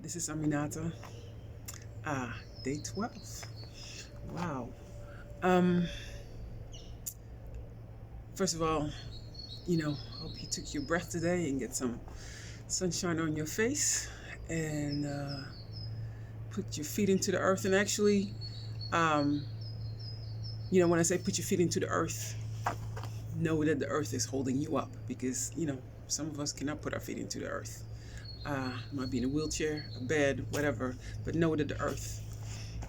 This is Aminata. Day 12. Wow. Um, First of all, hope you took your breath today and get some sunshine on your face and put your feet into the earth. And actually, um, when I say put your feet into the earth, know that the earth is holding you up because, some of us cannot put our feet into the earth. Might be in a wheelchair, a bed, whatever, but know that the earth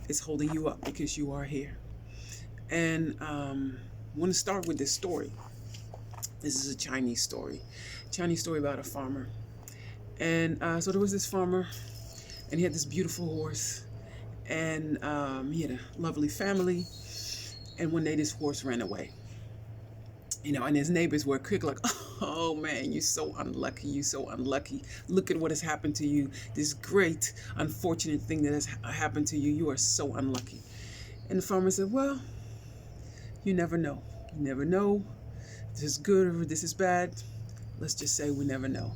is holding you up because you are here. And I want to start with this story. This is a Chinese story about a farmer. And so there was this farmer, and he had this beautiful horse, and he had a lovely family. And one day this horse ran away. And his neighbors were quick, like, oh man, you're so unlucky, you're so unlucky. Look at what has happened to you. This great, unfortunate thing that has happened to you. You are so unlucky. And the farmer said, well, you never know. You never know. This is good or this is bad. Let's just say we never know.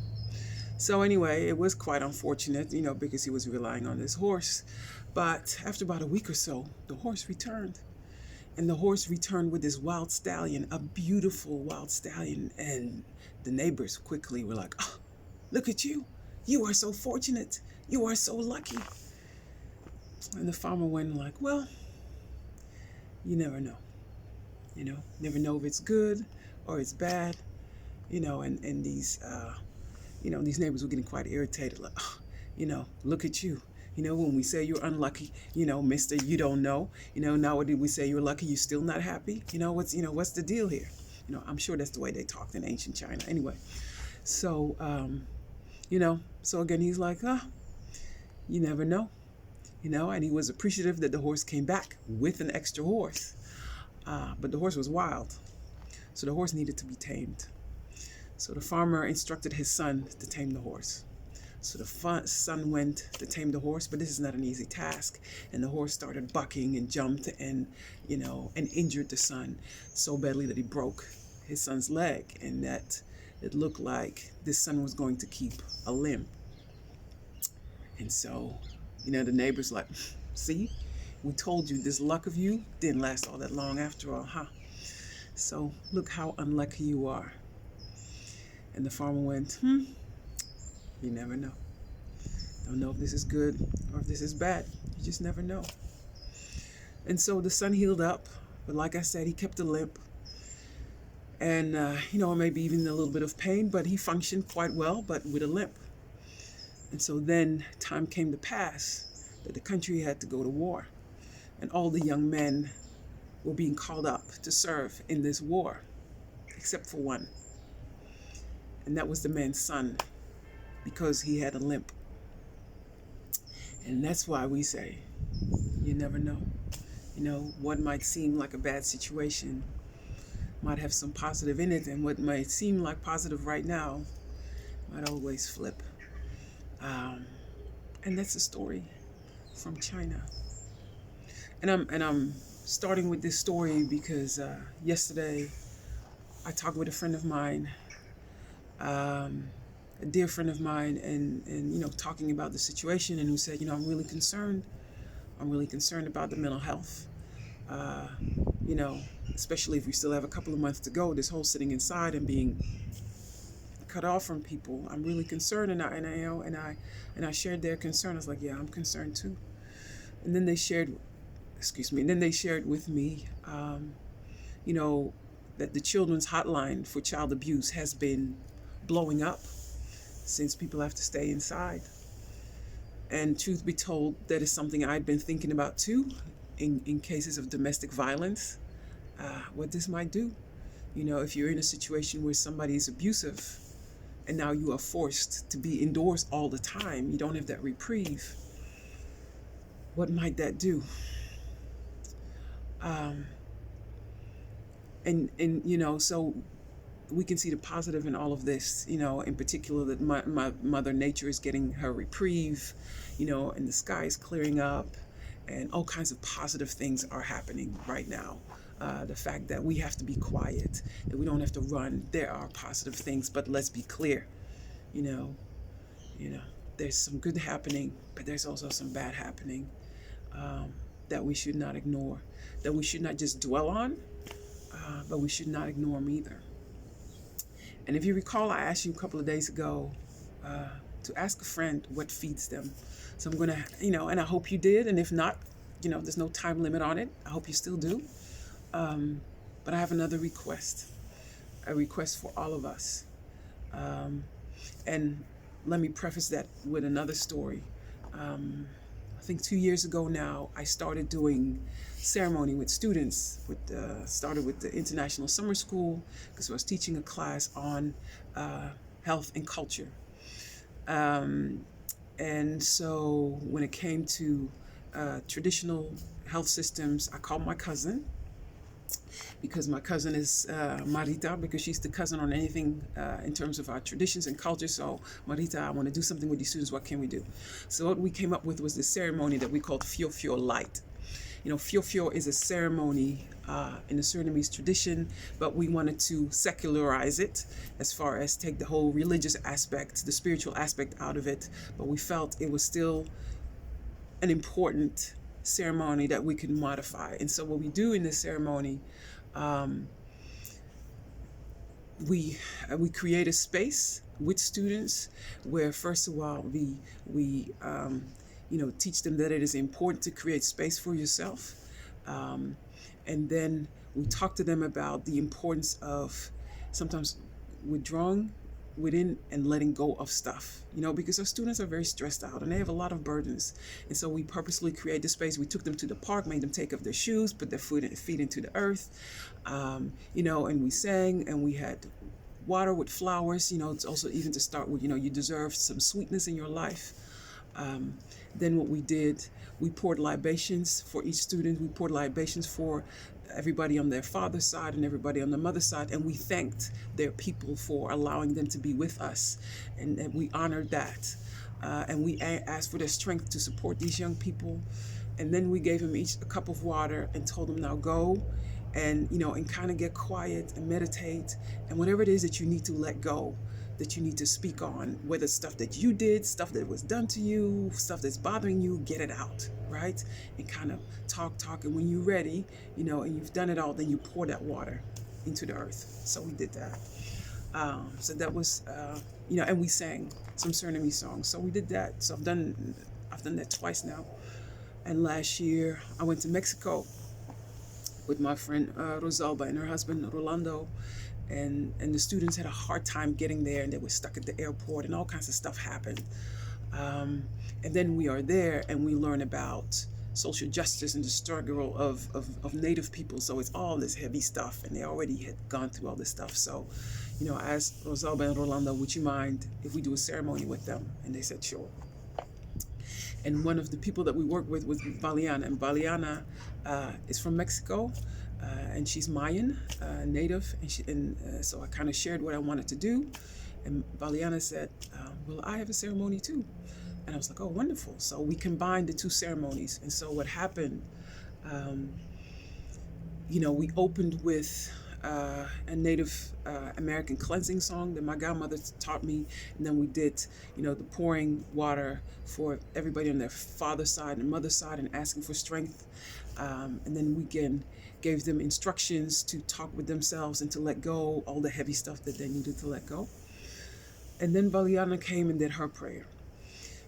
So anyway, it was quite unfortunate, because he was relying on this horse. But after about a week or so, the horse returned. And the horse returned with this wild stallion, a beautiful wild stallion. And the neighbors quickly were like, oh, look at you. You are so fortunate. You are so lucky. And the farmer went like, well, you never know. Never know if it's good or it's bad. And these, these neighbors were getting quite irritated. Like, oh, look at you. When we say you're unlucky, mister, you don't know. Now when we say you're lucky, you're still not happy. What's the deal here? I'm sure that's the way they talked in ancient China. Anyway, so, so again, he's like, you never know. And he was appreciative that the horse came back with an extra horse. But the horse was wild. So the horse needed to be tamed. So the farmer instructed his son to tame the horse. So the son went to tame the horse, but this is not an easy task. And the horse started bucking and jumped and injured the son so badly that he broke his son's leg, and that it looked like this son was going to keep a limb. And so, the neighbors like, see, we told you this luck of you didn't last all that long after all, huh? So look how unlucky you are. And the farmer went, you never know. Don't know if this is good or if this is bad. You just never know. And so the son healed up, but like I said, he kept a limp. And, maybe even a little bit of pain, but he functioned quite well, but with a limp. And so then time came to pass that the country had to go to war. And all the young men were being called up to serve in this war, except for one. And that was the man's son, because he had a limp. And that's why we say, you never know. What might seem like a bad situation might have some positive in it, and what might seem like positive right now might always flip. And that's a story from China. And I'm starting with this story because yesterday I talked with a friend of mine, a dear friend of mine, and talking about the situation, and who said, I'm really concerned. I'm really concerned about the mental health. Especially if we still have a couple of months to go. This whole sitting inside and being cut off from people, I'm really concerned, and I shared their concern. I was like, yeah, I'm concerned too. And then they shared, with me, that the children's hotline for child abuse has been blowing up since people have to stay inside. And truth be told, that is something I'd been thinking about too, in cases of domestic violence, what this might do. If you're in a situation where somebody is abusive and now you are forced to be indoors all the time, you don't have that reprieve, what might that do? So we can see the positive in all of this, in particular that my Mother Nature is getting her reprieve, and the sky is clearing up, and all kinds of positive things are happening right now. The fact that we have to be quiet, that we don't have to run, there are positive things, but let's be clear, you know, there's some good happening, but there's also some bad happening that we should not ignore, that we should not just dwell on, but we should not ignore them either. And if you recall, I asked you a couple of days ago to ask a friend what feeds them. So I'm going to, and I hope you did. And if not, there's no time limit on it. I hope you still do. But I have another request, a request for all of us. And let me preface that with another story. I think 2 years ago now, I started doing ceremony with students. Started with the International Summer School because I was teaching a class on health and culture. And so when it came to traditional health systems, I called my cousin, because my cousin is Marita, because she's the cousin on anything in terms of our traditions and culture. So, Marita, I want to do something with these students. What can we do? So what we came up with was this ceremony that we called Fio Fio Light. Fio Fio is a ceremony in the Surinamese tradition, but we wanted to secularize it as far as take the whole religious aspect, the spiritual aspect out of it. But we felt it was still an important ceremony that we could modify. And so what we do in this ceremony, we create a space with students where, first of all, we teach them that it is important to create space for yourself, and then we talk to them about the importance of sometimes withdrawing within and letting go of stuff, because our students are very stressed out and they have a lot of burdens. And so we purposely create the space. We took them to the park, made them take off their shoes, put their feet into the earth, and we sang, and we had water with flowers. It's also even to start with, you deserve some sweetness in your life. Then what we did, we poured libations for each student. We poured libations for everybody on their father's side and everybody on the mother's side, and we thanked their people for allowing them to be with us, and we honored that, and we asked for their strength to support these young people. And then we gave them each a cup of water and told them, now go and and kind of get quiet and meditate, and whatever it is that you need to let go, that you need to speak on, whether it's stuff that you did, stuff that was done to you, stuff that's bothering you, get it out, right? And kind of talk, and when you're ready, and you've done it all, then you pour that water into the earth. So we did that. So that was, and we sang some Surinamese songs. So we did that. So I've done that twice now. And last year I went to Mexico with my friend Rosalba and her husband Rolando. And the students had a hard time getting there, and they were stuck at the airport, and all kinds of stuff happened. And then we are there, and we learn about social justice and the struggle of Native people. So it's all this heavy stuff, and they already had gone through all this stuff. So, I asked Rosalba and Rolando, would you mind if we do a ceremony with them? And they said, sure. And one of the people that we worked with was Valiana, and Valiana is from Mexico. And she's Mayan, native, and so I kind of shared what I wanted to do, and Valiana said, well, I have a ceremony too. And I was like, oh, wonderful. So we combined the two ceremonies. And so what happened, we opened with a Native American cleansing song that my godmother taught me, and then we did, the pouring water for everybody on their father's side and mother's side and asking for strength, and then we gave them instructions to talk with themselves and to let go all the heavy stuff that they needed to let go. And then Valiana came and did her prayer.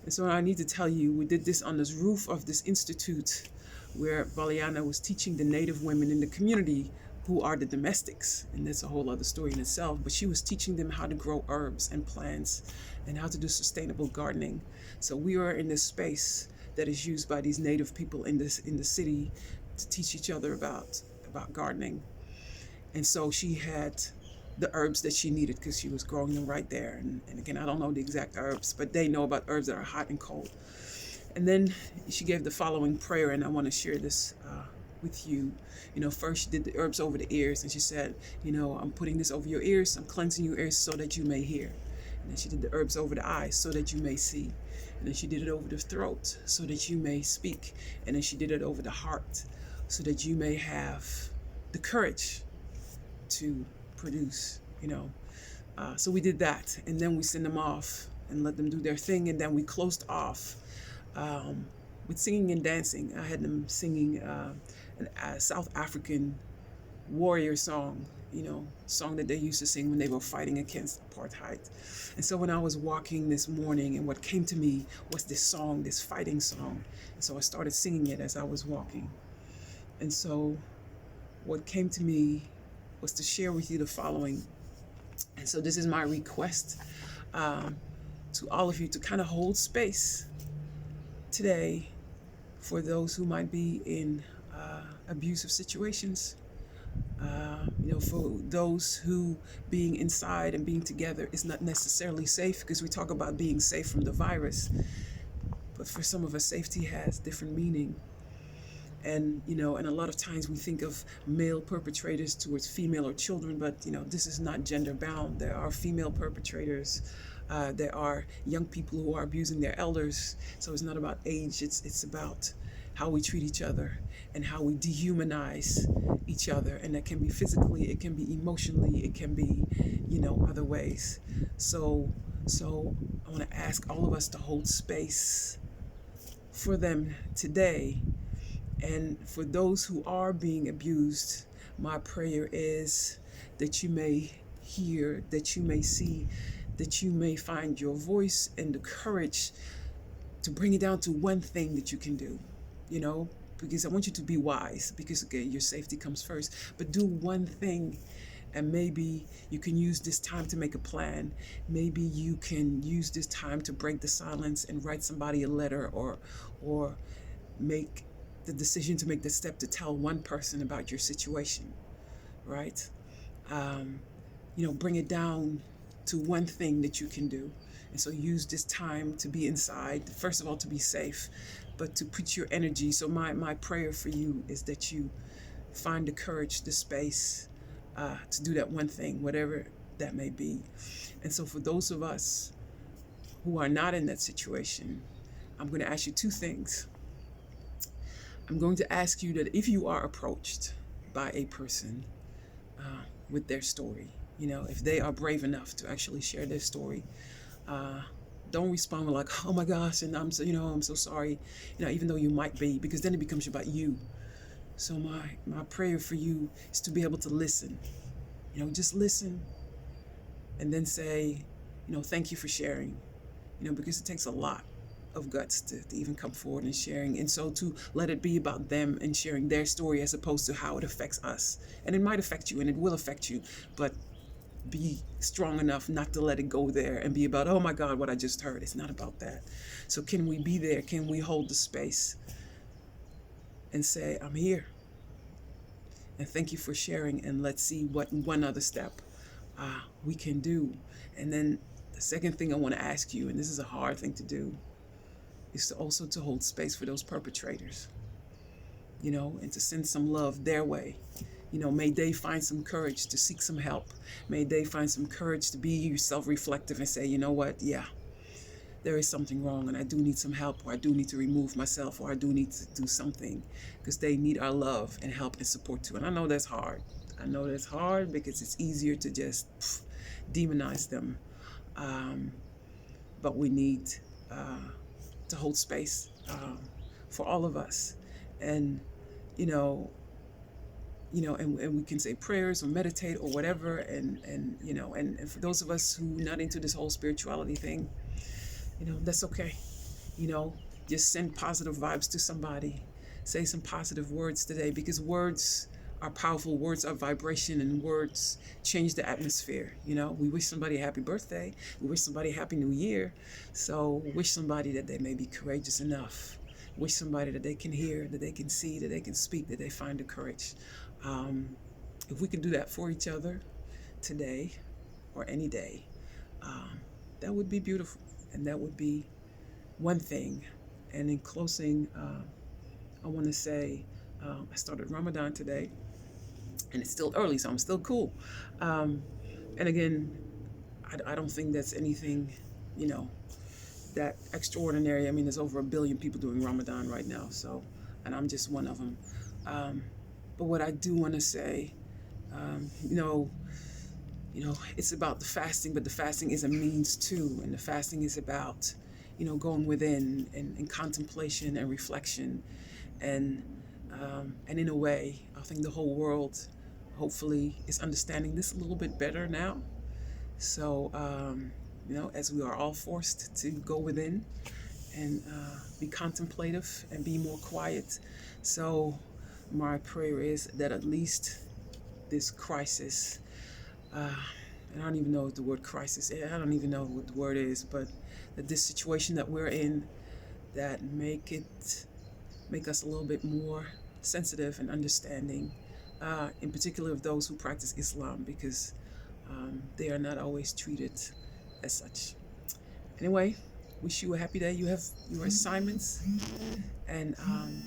And so I need to tell you, we did this on this roof of this institute where Valiana was teaching the Native women in the community who are the domestics. And that's a whole other story in itself. But she was teaching them how to grow herbs and plants and how to do sustainable gardening. So we are in this space that is used by these Native people in the city to teach each other about gardening. And so she had the herbs that she needed because she was growing them right there. And again, I don't know the exact herbs, but they know about herbs that are hot and cold. And then she gave the following prayer, and I want to share this with you. First she did the herbs over the ears, and she said, I'm putting this over your ears, I'm cleansing your ears so that you may hear. And then she did the herbs over the eyes so that you may see. And then she did it over the throat so that you may speak. And then she did it over the heart so that you may have the courage to produce, So we did that, and then we send them off and let them do their thing. And then we closed off with singing and dancing. I had them singing a South African warrior song, song that they used to sing when they were fighting against apartheid. And so when I was walking this morning, and what came to me was this song, this fighting song. And so I started singing it as I was walking. And so what came to me was to share with you the following. And so this is my request to all of you to kind of hold space today for those who might be in abusive situations. For those who being inside and being together is not necessarily safe, because we talk about being safe from the virus. But for some of us, safety has different meaning. And, and a lot of times we think of male perpetrators towards female or children, but, this is not gender bound. There are female perpetrators. There are young people who are abusing their elders. So it's not about age. It's about how we treat each other and how we dehumanize each other. And that can be physically, it can be emotionally, it can be, other ways. So I want to ask all of us to hold space for them today. And for those who are being abused, my prayer is that you may hear, that you may see, that you may find your voice and the courage to bring it down to one thing that you can do, because I want you to be wise, because again, your safety comes first. But do one thing, and maybe you can use this time to make a plan. Maybe you can use this time to break the silence and write somebody a letter, or make the decision to make the step to tell one person about your situation, right? Bring it down to one thing that you can do. And so use this time to be inside, first of all, to be safe, but to put your energy. So my prayer for you is that you find the courage, the space to do that one thing, whatever that may be. And so for those of us who are not in that situation, I'm going to ask you two things. I'm going to ask you that if you are approached by a person with their story, if they are brave enough to actually share their story, don't respond with like, oh my gosh, and I'm so sorry, even though you might be, because then it becomes about you. So my prayer for you is to be able to listen, just listen, and then say, thank you for sharing, because it takes a lot of guts to even come forward and sharing. And so to let it be about them and sharing their story as opposed to how it affects us. And it might affect you and it will affect you, but be strong enough not to let it go there and be about, oh my God, what I just heard. It's not about that. So can we be there? Can we hold the space and say, I'm here, and thank you for sharing, and let's see what one other step we can do. And then the second thing I want to ask you, and this is a hard thing to do, is to also to hold space for those perpetrators, and to send some love their way. May they find some courage to seek some help. May they find some courage to be self-reflective and say, you know what, yeah, there is something wrong and I do need some help, or I do need to remove myself, or I do need to do something, because they need our love and help and support too. And I know that's hard. I know that's hard because it's easier to just demonize them. But we need to hold space for all of us. And, and we can say prayers or meditate or whatever. And for those of us who are not into this whole spirituality thing, that's okay. Just send positive vibes to somebody. Say some positive words today, because words are powerful. Words are vibration, and words change the atmosphere. We wish somebody a happy birthday. We wish somebody a happy new year. So wish somebody that they may be courageous enough. Wish somebody that they can hear, that they can see, that they can speak, that they find the courage. If we can do that for each other today or any day, that would be beautiful. And that would be one thing. And in closing, I want to say, I started Ramadan today, and it's still early, so I'm still cool. And again, I don't think that's anything, that extraordinary. I mean, there's over 1 billion people doing Ramadan right now, and I'm just one of them. But what I do want to say, it's about the fasting, but the fasting is a means too. And the fasting is about, going within and contemplation and reflection. And, and in a way, I think the whole world hopefully is understanding this a little bit better now. So, as we are all forced to go within and be contemplative and be more quiet. So, my prayer is that at least this crisis, and I don't even know what the word crisis is, I don't even know what the word is, but that this situation that we're in, that make us a little bit more sensitive and understanding, in particular of those who practice Islam, because they are not always treated as such. Anyway, wish you a happy day. You have your assignments, and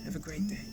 have a great day.